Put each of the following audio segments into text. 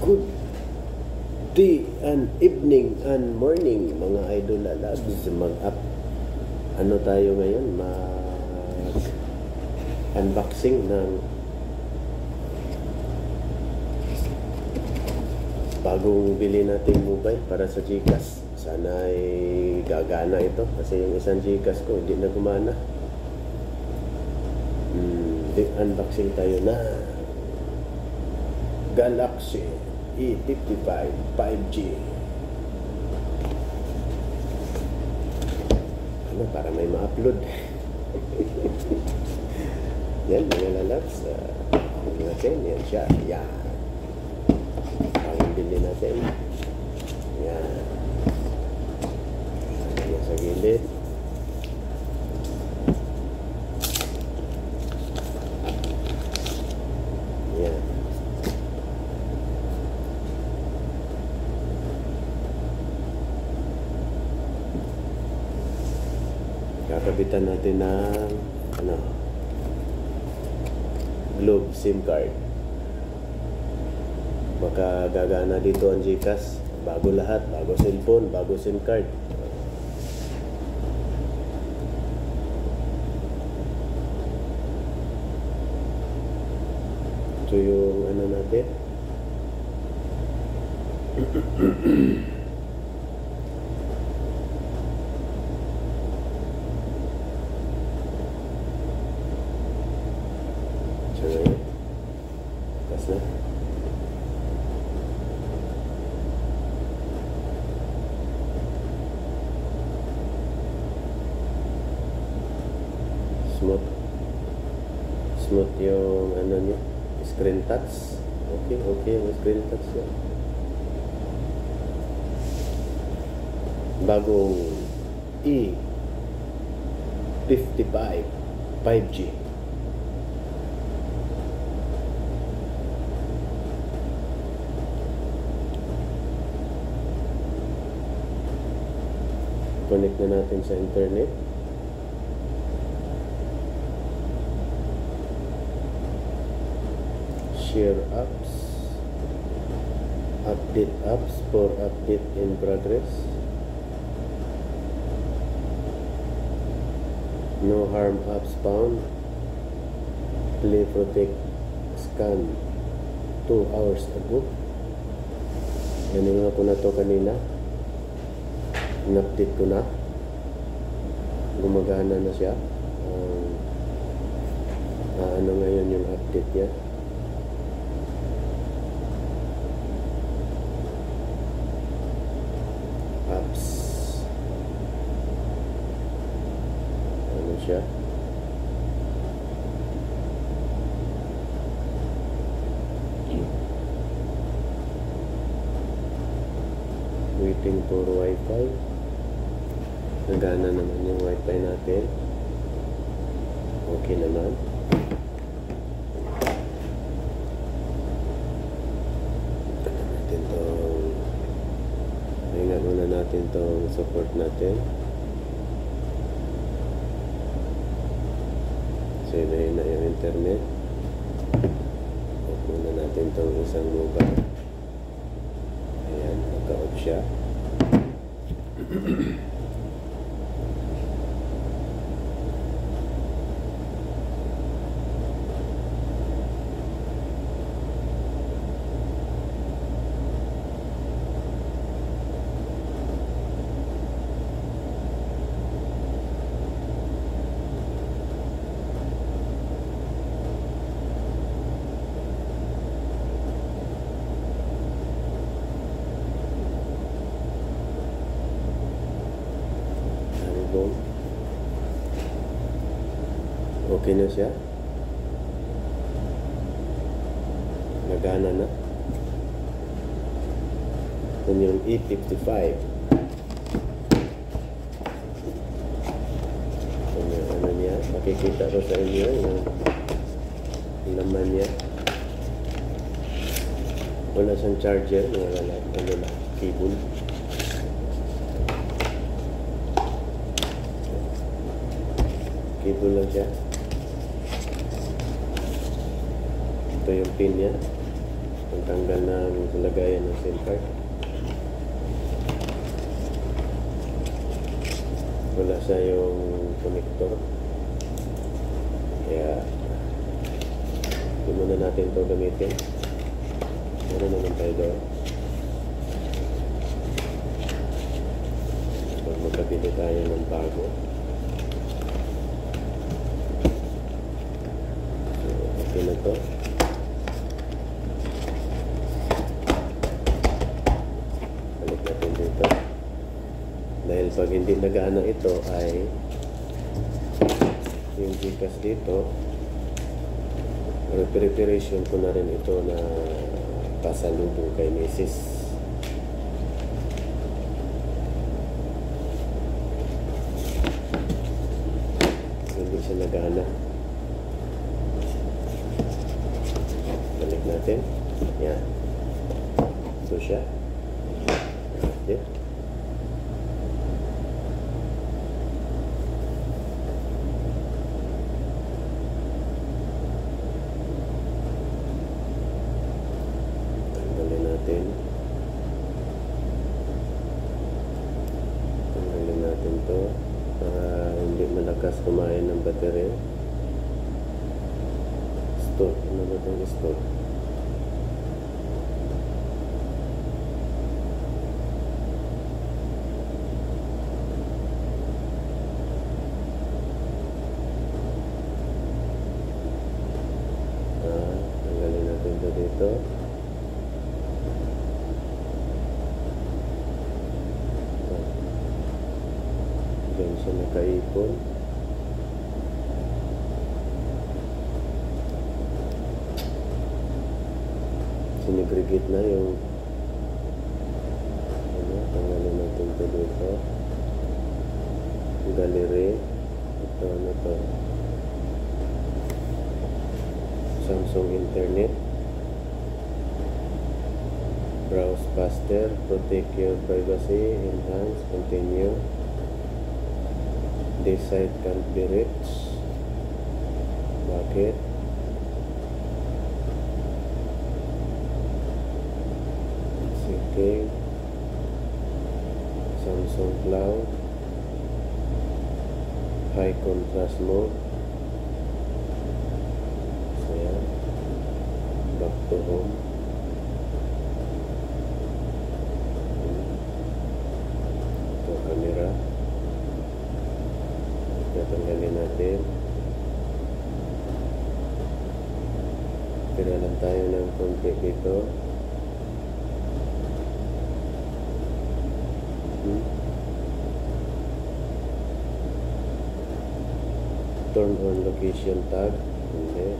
Good day and evening and morning mga idol lalabs. Mag-up ano tayo ngayon? Mag-unboxing ng bagong bili nating mobile para sa Gcash. Sana ay gagana ito kasi yung isang Gcash ko hindi na gumana. Unboxing tayo na Galaxy E55 5G. Ano, para may ma-upload. Yan mga lalabs. Natin, yan siya. Yan. Ang bili natin. Yan. Yan sa gilid. Yan. Kakabitan natin ng Globe SIM card. Baka gagana dito ang Gcash. Bago lahat, bago cellphone, bago SIM card. Ito yung ano natin. Smooth yung ano niya, screen touch. Okay yung screen touch niya. Bagong E55 5G. Connect na natin sa internet. Share apps, update apps for update in progress, no harm apps found, play protect scan 2 hours ago. Yan ko na to kanina, in-update ko na, gumagana na siya. Ano ngayon yung update niya? Apps. Ano siya? Waiting for Wi-Fi. Nagana naman yung Wi-Fi natin. Okay naman. Muna natin itong support natin. So yun na yung internet. Off muna natin itong isang mobile. Ayan, naka-off siya. Okay na siya. Nagana na. Ito yung E55. Ano niya? Makikita ko sa inyo yung laman niya. Wala siyang charger. Wala cable. Cable lang siya. Ito yung pin niya. tanggal ng lagayan ng SIM card. Wala siya yung connector. Kaya hindi muna natin ito gamitin. Meron naman tayo doon. Pag magkabili tayo ng bago. So, okay na ito. Balik natin dito. Dahil pag hindi nagaano ito ay yung Gcash dito, preparation ko na rin ito na pasalubong kay Mrs. Hindi siya nagana. Balik natin. Yan. So siya. Okay. Tanggalin natin to para hindi malakas kumain ng battery. Stop. Ano ba itong stop? Tanggalin natin to dito. Diyan siya nakaipon. Sinegregate na yung tanggalin natin ito dito. Gallery. Ito na to. Samsung Internet. Browse faster. Protect your privacy. Enhance. Continue. This site can't be reached. Bakit? Sige. Samsung Cloud. High contrast mode. So yan. Back to home. Ito camera. Tatanggalin natin. Tira lang tayo ng konti dito. Turn on location tag. Hindi.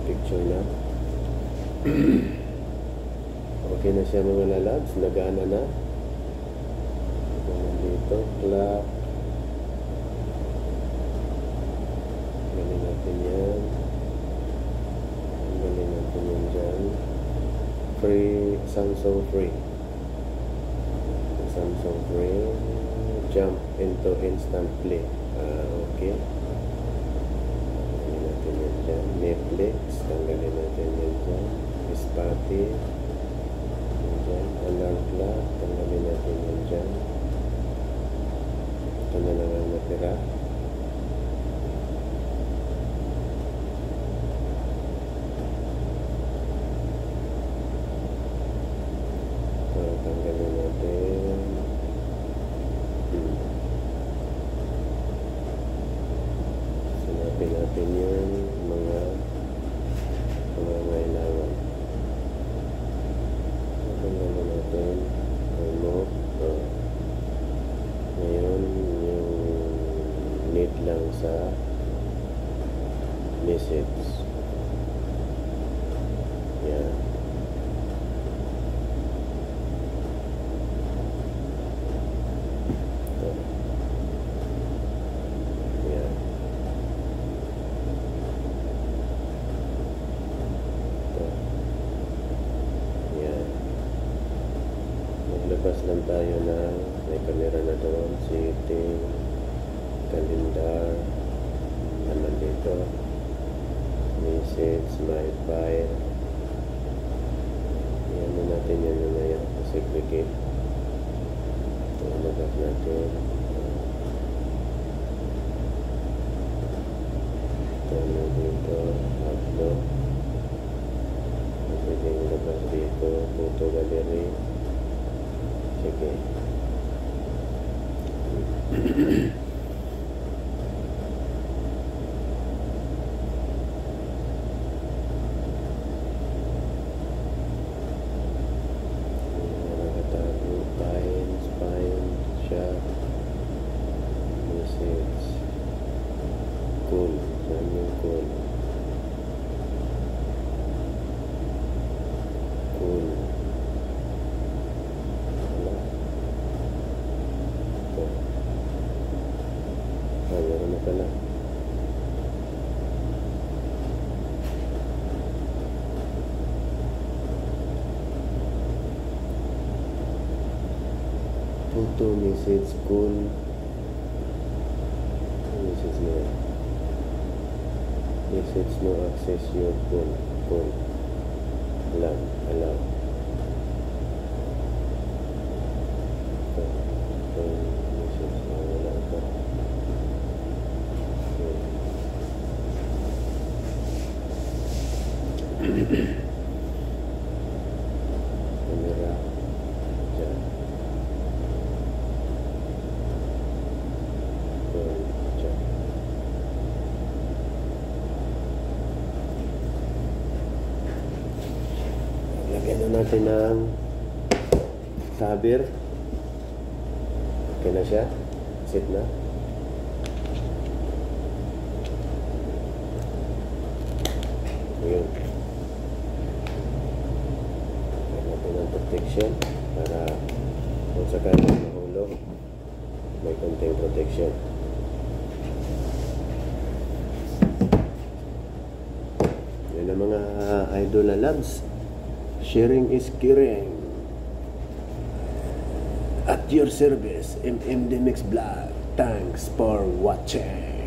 Picture na. Okay na siya mga lalabs. Nagana na. Dito, clock. Galing natin yan. Galing natin yan dyan. Free, Samsung free. Samsung free. Jump into instant play. Okay. Galing natin yan dyan. Netflix. Tanggalin natin yan dyan. Spotty. Yan dyan. Alarm clock. Tanggalin natin yan dyan. Ito na lang ang natira. Tanggalin natin. Sinapin natin yun mga pangangailangan. Tanggalin natin. Remote. Ngayon yung need lang sa message. Yan. Yan. Yan. Maglabas lang tayo na may camera na doon, setting, calendar, naman dito. message, my file. Yan na natin yan mamaya. Segregate. Ito, mag-up natin. Ito na dito. Upload. Pwedeng labas dito. Photo gallery. Sige. Cool. Saan yung cool? Cool. Wala. Ito. Meron na pala. Photo, message, cool. Message na yan. Message no access your phone. Phone. Allow. Allow. Phone message na wala pa. Camera. Diyan. Phone. Diyan. Lagyan na natin ng cover. Okay na siya. Set na. Ayun. Lagyan natin ng protection para kung sakaling mahulog, may konting protection. Yun ang mga idol na labs. Sharing is caring. At your service, MMD Mix Vlog. Thanks for watching.